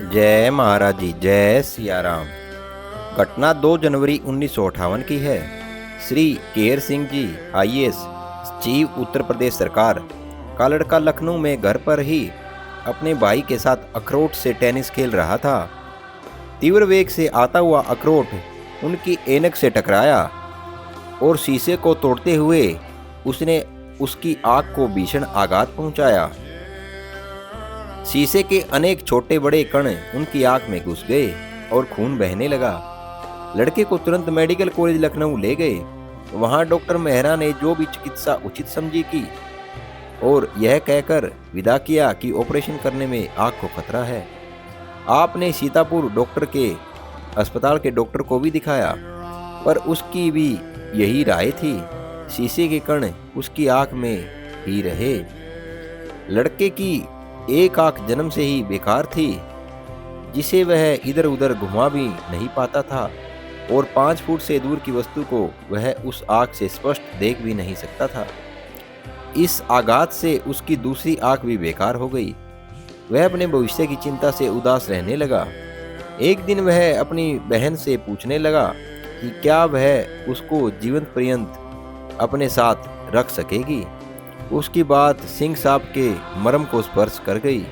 जय महाराज जी, जय सिया राम। घटना 2 जनवरी 1958 की है। श्री केर सिंह जी आईएएस चीफ उत्तर प्रदेश सरकार का लड़का लखनऊ में घर पर ही अपने भाई के साथ अखरोट से टेनिस खेल रहा था। तीव्र वेग से आता हुआ अखरोट उनकी ऐनक से टकराया और शीशे को तोड़ते हुए उसने उसकी आंख को भीषण आघात पहुंचाया। शीशे के अनेक छोटे बड़े कण उनकी आंख में घुस गए और खून बहने लगा। लड़के को तुरंत मेडिकल कॉलेज लखनऊ ले गए। वहां डॉक्टर मेहरा ने जो भी चिकित्सा उचित समझी की और यह कहकर विदा किया कि ऑपरेशन करने में आंख को खतरा है। आपने सीतापुर डॉक्टर के अस्पताल के डॉक्टर को भी दिखाया, पर उसकी भी यही राय थी, शीशे के कण उसकी आंख में ही रहे। लड़के की एक आंख जन्म से ही बेकार थी, जिसे वह इधर उधर घुमा भी नहीं पाता था और 5 फुट से दूर की वस्तु को वह उस आंख से स्पष्ट देख भी नहीं सकता था। इस आघात से उसकी दूसरी आंख भी बेकार हो गई। वह अपने भविष्य की चिंता से उदास रहने लगा। एक दिन वह अपनी बहन से पूछने लगा कि क्या वह उसको जीवन पर्यंत अपने साथ रख सकेगी। उसकी बात सिंह साहब के मर्म को स्पर्श कर गई।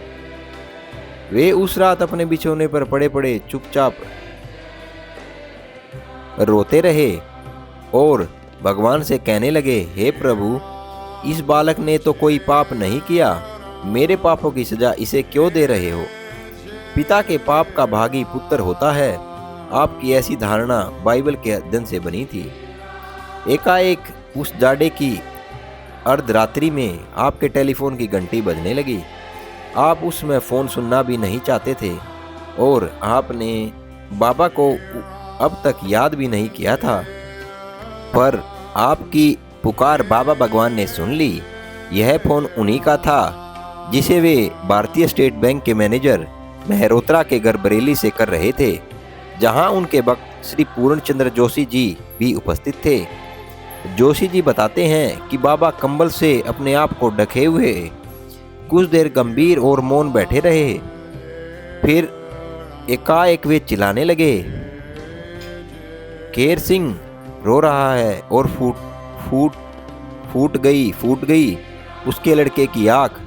वे उस रात अपने बिछौने पर पड़े पड़े चुपचाप रोते रहे और भगवान से कहने लगे, हे प्रभु, इस बालक ने तो कोई पाप नहीं किया, मेरे पापों की सजा इसे क्यों दे रहे हो। पिता के पाप का भागी पुत्र होता है। आपकी ऐसी धारणा बाइबल के अध्ययन से बनी थी। एकाएक उस जाड़े की अर्धरात्रि में आपके टेलीफोन की घंटी बजने लगी। आप उसमें फ़ोन सुनना भी नहीं चाहते थे और आपने बाबा को अब तक याद भी नहीं किया था, पर आपकी पुकार बाबा भगवान ने सुन ली। यह फ़ोन उन्हीं का था जिसे वे भारतीय स्टेट बैंक के मैनेजर मेहरोत्रा के घर बरेली से कर रहे थे, जहां उनके वक्त श्री पूर्णचंद्र जोशी जी भी उपस्थित थे। जोशी जी बताते हैं कि बाबा कंबल से अपने आप को ढके हुए कुछ देर गंभीर और मौन बैठे रहे। फिर एकाएक वे चिल्लाने लगे, केर सिंह रो रहा है और फूट गई उसके लड़के की आंख।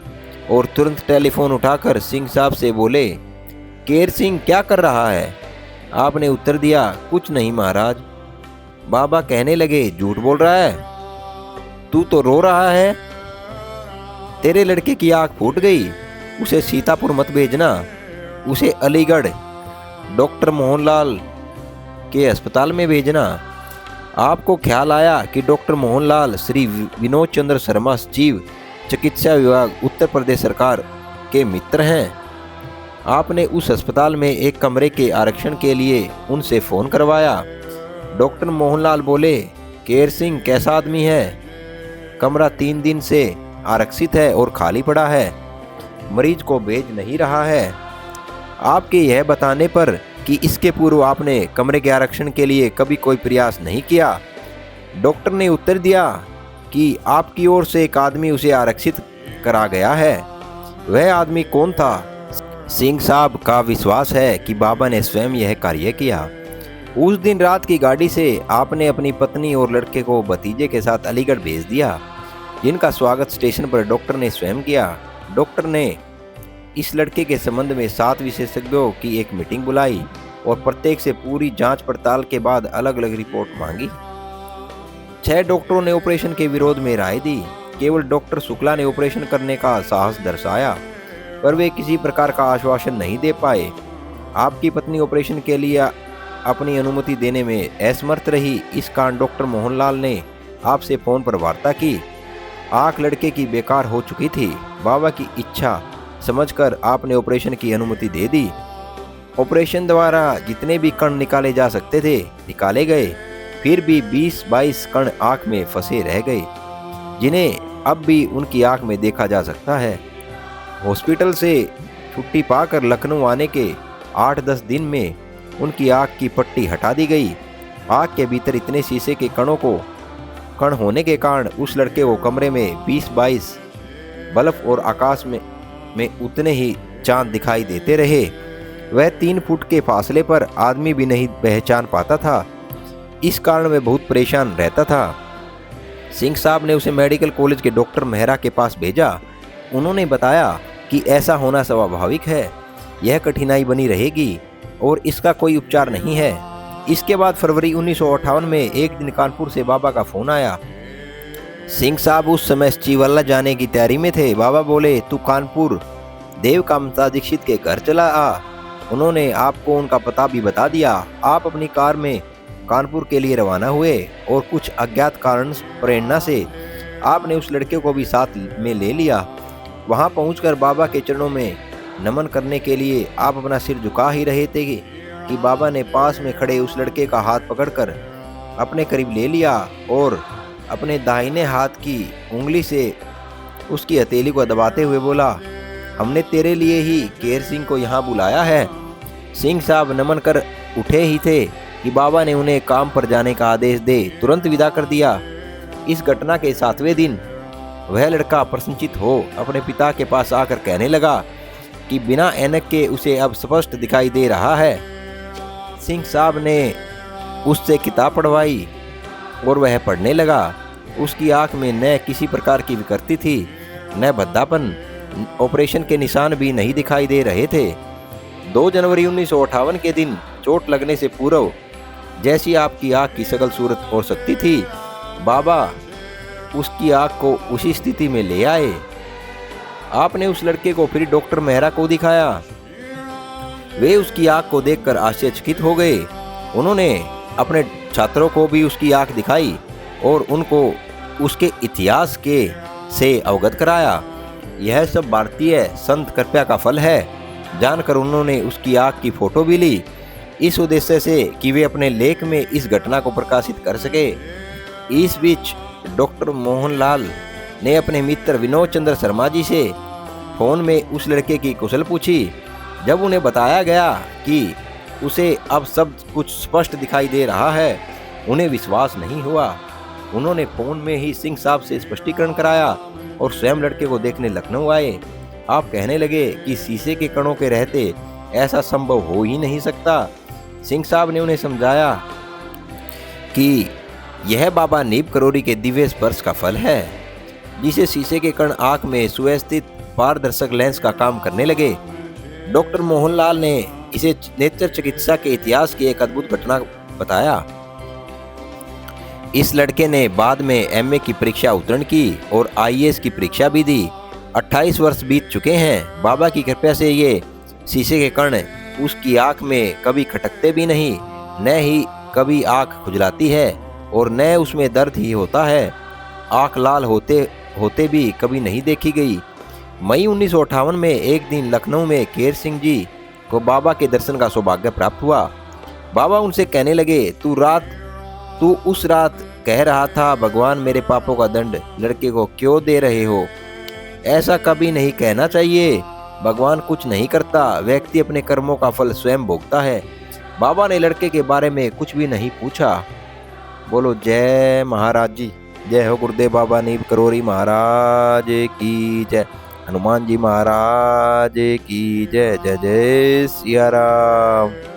और तुरंत टेलीफोन उठाकर सिंह साहब से बोले, केर सिंह क्या कर रहा है। आपने उत्तर दिया, कुछ नहीं महाराज। बाबा कहने लगे, झूठ बोल रहा है, तू तो रो रहा है। तेरे लड़के की आंख फूट गई, उसे सीतापुर मत भेजना, उसे अलीगढ़ डॉक्टर मोहनलाल के अस्पताल में भेजना। आपको ख्याल आया कि डॉक्टर मोहनलाल श्री विनोद चंद्र शर्मा चीफ चिकित्सा विभाग उत्तर प्रदेश सरकार के मित्र हैं। आपने उस अस्पताल में एक कमरे के आरक्षण के लिए उनसे फ़ोन करवाया। डॉक्टर मोहनलाल बोले, केर सिंह कैसा आदमी है, कमरा 3 दिन से आरक्षित है और खाली पड़ा है, मरीज को भेज नहीं रहा है। आपके यह बताने पर कि इसके पूर्व आपने कमरे के आरक्षण के लिए कभी कोई प्रयास नहीं किया, डॉक्टर ने उत्तर दिया कि आपकी ओर से एक आदमी उसे आरक्षित करा गया है। वह आदमी कौन था। सिंह साहब का विश्वास है कि बाबा ने स्वयं यह कार्य किया। उस दिन रात की गाड़ी से आपने अपनी पत्नी और लड़के को भतीजे के साथ अलीगढ़ भेज दिया, जिनका स्वागत स्टेशन पर डॉक्टर ने स्वयं किया। डॉक्टर ने इस लड़के के संबंध में 7 विशेषज्ञों की एक मीटिंग बुलाई और प्रत्येक से पूरी जांच पड़ताल के बाद अलग अलग रिपोर्ट मांगी। 6 डॉक्टरों ने ऑपरेशन के विरोध में राय दी। केवल डॉक्टर शुक्ला ने ऑपरेशन करने का साहस दर्शाया, पर वे किसी प्रकार का आश्वासन नहीं दे पाए। आपकी पत्नी ऑपरेशन के लिए अपनी अनुमति देने में असमर्थ रही। इस कारण डॉक्टर मोहनलाल ने आपसे फ़ोन पर वार्ता की। आंख लड़के की बेकार हो चुकी थी। बाबा की इच्छा समझकर आपने ऑपरेशन की अनुमति दे दी। ऑपरेशन द्वारा जितने भी कण निकाले जा सकते थे निकाले गए, फिर भी 20-22 कण आंख में फंसे रह गए, जिन्हें अब भी उनकी आंख में देखा जा सकता है। हॉस्पिटल से छुट्टी पाकर लखनऊ आने के 8-10 दिन में उनकी आंख की पट्टी हटा दी गई। आंख के भीतर इतने शीशे के कण होने के कारण उस लड़के को कमरे में 20-22 बल्ब और आकाश में उतने ही चांद दिखाई देते रहे। वह 3 फुट के फासले पर आदमी भी नहीं पहचान पाता था। इस कारण वह बहुत परेशान रहता था। सिंह साहब ने उसे मेडिकल कॉलेज के डॉक्टर मेहरा के पास भेजा। उन्होंने बताया कि ऐसा होना स्वाभाविक है, यह कठिनाई बनी रहेगी और इसका कोई उपचार नहीं है। इसके बाद फरवरी 1958 में एक दिन कानपुर से बाबा का फोन आया। सिंह साहब उस समय चिवल्ला जाने की तैयारी में थे। बाबा बोले, तू कानपुर देव कामता दीक्षित के घर चला आ। उन्होंने आपको उनका पता भी बता दिया। आप अपनी कार में कानपुर के लिए रवाना हुए और कुछ अज्ञात कारण प्रेरणा से आपने उस लड़के को भी साथ में ले लिया। वहां पहुंचकर बाबा के चरणों में नमन करने के लिए आप अपना सिर झुका ही रहे थे कि बाबा ने पास में खड़े उस लड़के का हाथ पकड़कर अपने करीब ले लिया और अपने दाहिने हाथ की उंगली से उसकी हथेली को दबाते हुए बोला, हमने तेरे लिए ही केर सिंह को यहाँ बुलाया है। सिंह साहब नमन कर उठे ही थे कि बाबा ने उन्हें काम पर जाने का आदेश दे तुरंत विदा कर दिया। इस घटना के 7वें दिन वह लड़का प्रसन्नचित्त हो अपने पिता के पास आकर कहने लगा कि बिना ऐनक के उसे अब स्पष्ट दिखाई दे रहा है। सिंह साहब ने उससे किताब पढ़वाई और वह पढ़ने लगा। उसकी आंख में न किसी प्रकार की विकृति थी, न भद्दापन, ऑपरेशन के निशान भी नहीं दिखाई दे रहे थे। 2 जनवरी 1958 के दिन चोट लगने से पूर्व जैसी आपकी आंख की शकल सूरत हो सकती थी, बाबा उसकी आंख को उसी स्थिति में ले आए। आपने उस लड़के को फिर डॉक्टर मेहरा को दिखाया। वे उसकी आंख को देखकर आश्चर्यचकित हो गए। उन्होंने अपने छात्रों को भी उसकी आंख दिखाई और उनको उसके इतिहास के से अवगत कराया। यह सब भारतीय संत कृपा का फल है जानकर उन्होंने उसकी आंख की फोटो भी ली, इस उद्देश्य से कि वे अपने लेख में इस घटना को प्रकाशित कर सके। इस बीच डॉक्टर मोहनलाल ने अपने मित्र विनोद चंद्र शर्मा जी से फोन में उस लड़के की कुशल पूछी। जब उन्हें बताया गया कि उसे अब सब कुछ स्पष्ट दिखाई दे रहा है, उन्हें विश्वास नहीं हुआ। उन्होंने फोन में ही सिंह साहब से स्पष्टीकरण कराया और स्वयं लड़के को देखने लखनऊ आए। आप कहने लगे कि शीशे के कणों के रहते ऐसा संभव हो ही नहीं सकता। सिंह साहब ने उन्हें समझाया कि यह बाबा नीब करोड़ी के दिव्य स्पर्श का फल है, जिसे शीशे के कण आंख में सुव्यवस्थित पारदर्शक लेंस का काम करने लगे। डॉक्टर मोहनलाल ने इसे नेत्र चिकित्सा के इतिहास की एक अद्भुत घटना बताया। इस लड़के ने बाद में एमए की परीक्षा उत्तीर्ण की और आईएएस की परीक्षा भी दी। 28 वर्ष बीत चुके हैं। बाबा की कृपा से ये शीशे के कण उसकी आंख में कभी खटकते भी नहीं, न ही कभी आंख खुजलाती है और न उसमें दर्द ही होता है। आंख लाल होते भी कभी नहीं देखी गई। मई 1958 में एक दिन लखनऊ में केर सिंह जी को बाबा के दर्शन का सौभाग्य प्राप्त हुआ। बाबा उनसे कहने लगे, तू उस रात कह रहा था भगवान मेरे पापों का दंड लड़के को क्यों दे रहे हो। ऐसा कभी नहीं कहना चाहिए। भगवान कुछ नहीं करता, व्यक्ति अपने कर्मों का फल स्वयं भोगता है। बाबा ने लड़के के बारे में कुछ भी नहीं पूछा। बोलो जय महाराज जी, जय हो गुरुदेव बाबा नीब करोड़ी महाराज की जय, हनुमान जी महाराज की जय। जय जय सिया राम।